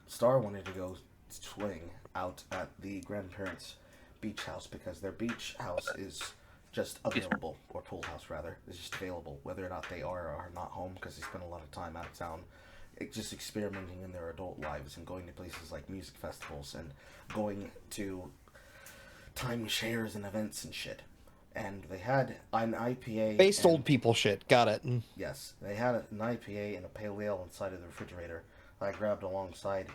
Star wanted to go swing out at the grandparents' beach house because their beach house is just available, or pool house rather, is just available, whether or not they are or are not home because they spend a lot of time out of town, just experimenting in their adult lives and going to places like music festivals and going to timeshares and events and shit. And they had an IPA. Based old people shit. Got it. Yes, they had an IPA and a pale ale inside of the refrigerator. I grabbed alongside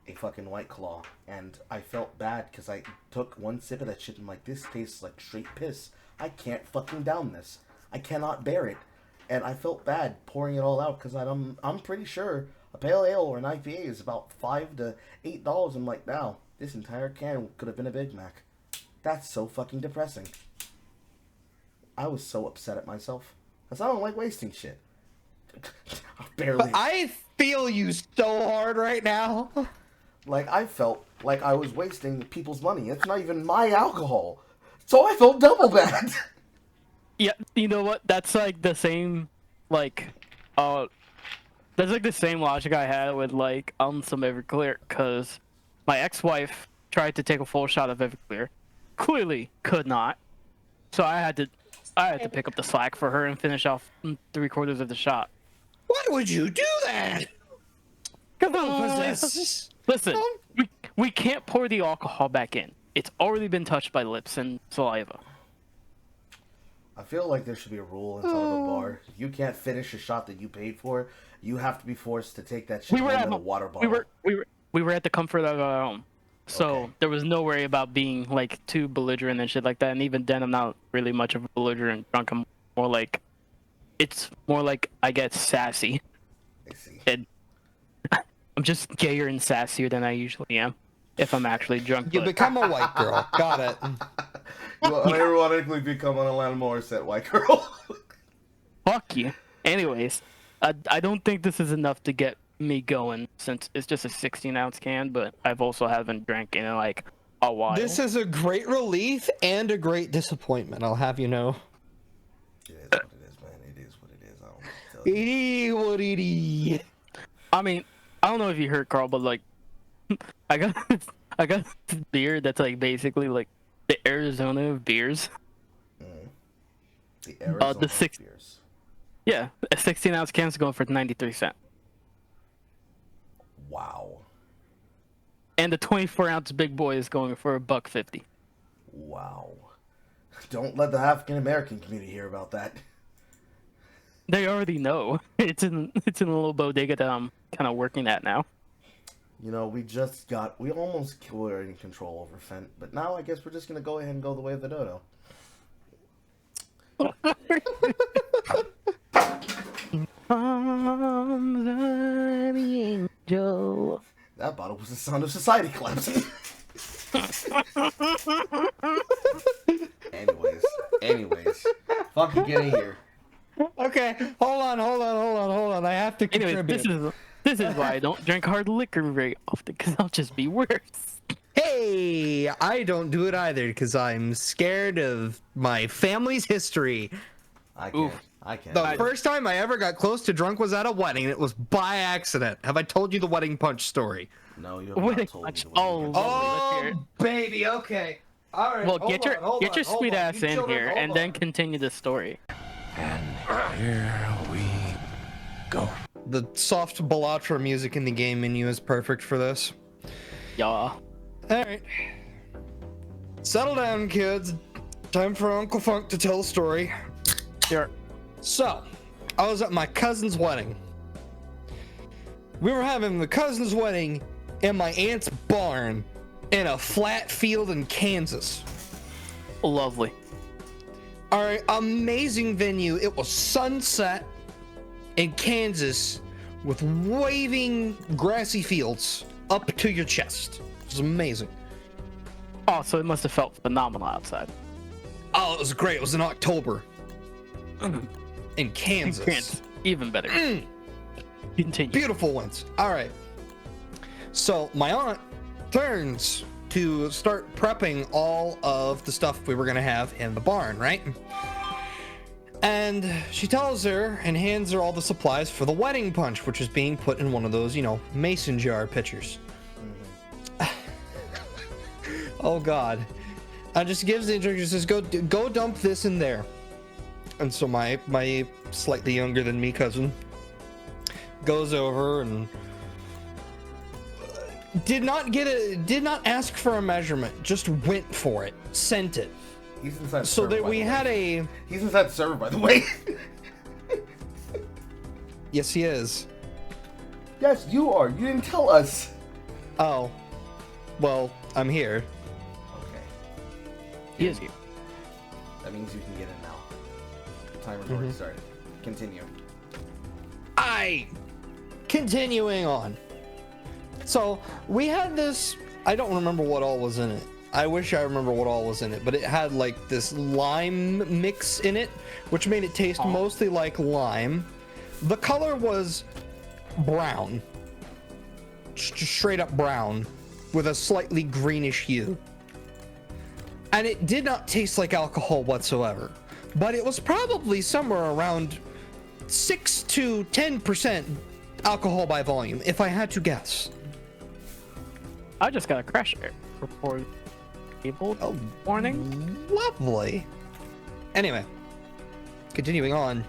a fucking White Claw, and I felt bad because I took one sip of that shit and I'm like, this tastes like straight piss. I can't fucking down this. I cannot bear it. And I felt bad pouring it all out because I'm pretty sure a pale ale or an IPA is about $5 to $8. I'm like, now this entire can could have been a Big Mac. That's so fucking depressing. I was so upset at myself because I don't like wasting shit. Barely. I feel you so hard right now. Like, I felt like I was wasting people's money. It's not even my alcohol. So I felt double bad. Yeah, you know what? That's like the same, like, that's like the same logic I had with, like, some Everclear, because my ex-wife tried to take a full shot of Everclear. Clearly could not. So I had to pick up the slack for her and finish off 3/4 of the shot. Why would you do that? Listen, we can't pour the alcohol back in. It's already been touched by lips and saliva. I feel like there should be a rule inside of a bar. You can't finish a shot that you paid for. You have to be forced to take that shit in a water bottle. We were at the comfort of our home. So Okay. there was no worry about being like too belligerent and shit like that. And even then, I'm not really much of a belligerent drunk. I'm more like, it's more like I get sassy. I see. And I'm just gayer and sassier than I usually am if I'm actually drunk. You become a white girl. Got it. You ironically become an Alanis Morissette white girl. Fuck you. Anyways, I don't think this is enough to get me going since it's just a 16-ounce can, but I've also haven't drank in like a while. This is a great relief and a great disappointment, I'll have you know. It is what it is, man. It is what it is. I don't know what to tell you. It is what it is. I mean, I don't know if you heard, Carl, but like, I got this beer that's like basically like the Arizona of beers. The Arizona beers. Yeah, a 16-ounce can is going for 93 cents. Wow. And the 24-ounce big boy is going for $1.50. Wow. Don't let the African American community hear about that. They already know. It's in a little bodega that I'm kind of working at now. You know, we almost were in control over Fent, but now I guess we're just gonna go ahead and go the way of the dodo. Angel. That bottle was the sound of society collapsing. Anyways. Fucking get in here. Okay, hold on. I have to contribute. Anyways, this is why I don't drink hard liquor very often, because I'll just be worse. Hey, I don't do it either because I'm scared of my family's history. I can't. The first time I ever got close to drunk was at a wedding, and it was by accident. Have I told you the wedding punch story? No, you have not told me the wedding punch. Oh, baby, okay. All right. Well, get your sweet ass in here, and then continue the story. And here we go. The soft Bellatra music in the game menu is perfect for this. Yeah. All right. Settle down, kids. Time for Uncle Funk to tell a story. Sure. So, I was at my cousin's wedding. We were having the cousin's wedding in my aunt's barn in a flat field in Kansas. Lovely. All right, amazing venue. It was sunset in Kansas with waving grassy fields up to your chest. It was amazing. Oh, so it must have felt phenomenal outside. Oh, it was great. It was in October. In Kansas. Even better. Continue. Beautiful ones. All right. So my aunt turns to start prepping all of the stuff we were going to have in the barn, right? And she tells her and hands her all the supplies for the wedding punch, which is being put in one of those, mason jar pitchers. Oh God. Just gives the instructions, says, go dump this in there. And so my slightly younger than me cousin goes over and did not ask for a measurement, just went for it, sent it. He's inside So server, that we had a... He's inside the server, by the way. Yes, he is. Yes, you are. You didn't tell us. Oh. Well, I'm here. Okay. He is here. That means you can get in now. Timer's already started. Continue. Continuing on. So, we had this... I don't remember what all was in it. I wish I remember what all was in it, but it had like this lime mix in it, which made it taste mostly like lime. The color was brown. Just straight up brown with a slightly greenish hue. And it did not taste like alcohol whatsoever, but it was probably somewhere around 6 to 10% alcohol by volume, if I had to guess. I just got a crash report. People. Warning. Lovely. Anyway, continuing on.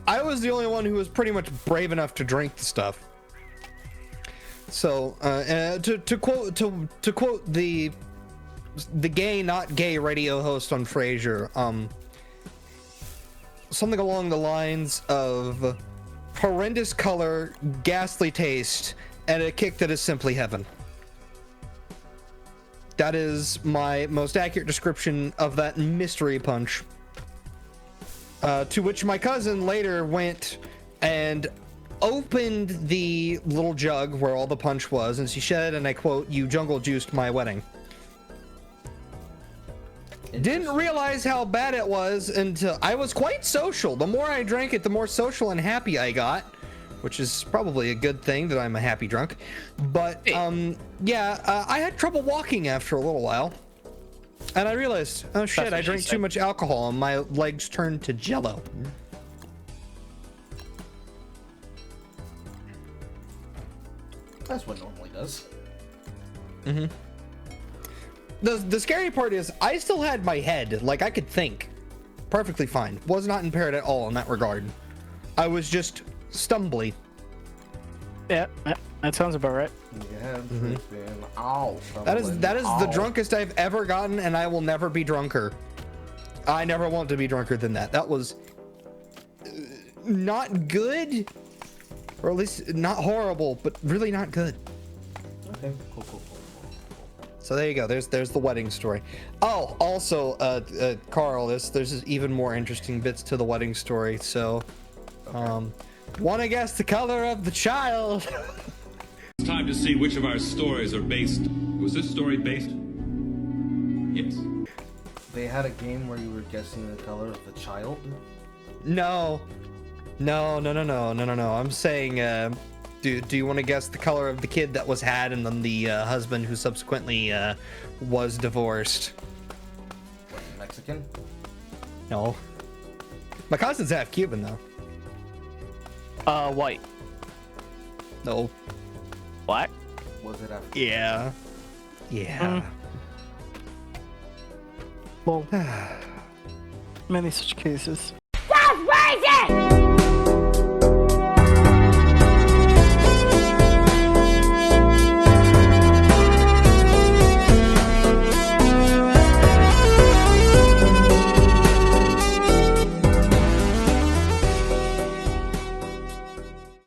I was the only one who was pretty much brave enough to drink the stuff. So, to quote the gay not gay radio host on Frasier, something along the lines of horrendous color, ghastly taste, and a kick that is simply heaven. That is my most accurate description of that mystery punch. To which my cousin later went and opened the little jug where all the punch was, and she said, and I quote, "You jungle juiced my wedding." Didn't realize how bad it was until I was quite social. The more I drank it, the more social and happy I got, which is probably a good thing that I'm a happy drunk. But I had trouble walking after a little while, and I realized, oh shit, I drank too much alcohol and my legs turned to jello. That's what it normally does. The scary part is I still had my head, like I could think perfectly fine. Was not impaired at all in that regard. I was just stumbly. Yeah, that sounds about right. Yeah, That is the drunkest I've ever gotten, and I will never be drunker. I never want to be drunker than that. That was not good, or at least not horrible, but really not good. Okay, cool. So there you go. There's the wedding story. Oh, also, Carl, there's even more interesting bits to the wedding story. So, want to guess the color of the child? It's time to see which of our stories are based. Was this story based? Yes. They had a game where you were guessing the color of the child? No. I'm saying, do you want to guess the color of the kid that was had and then the husband who subsequently was divorced? What, Mexican? No. My cousin's half Cuban, though. White. No. Black? Was it after? Yeah. Well, many such cases. That's racist!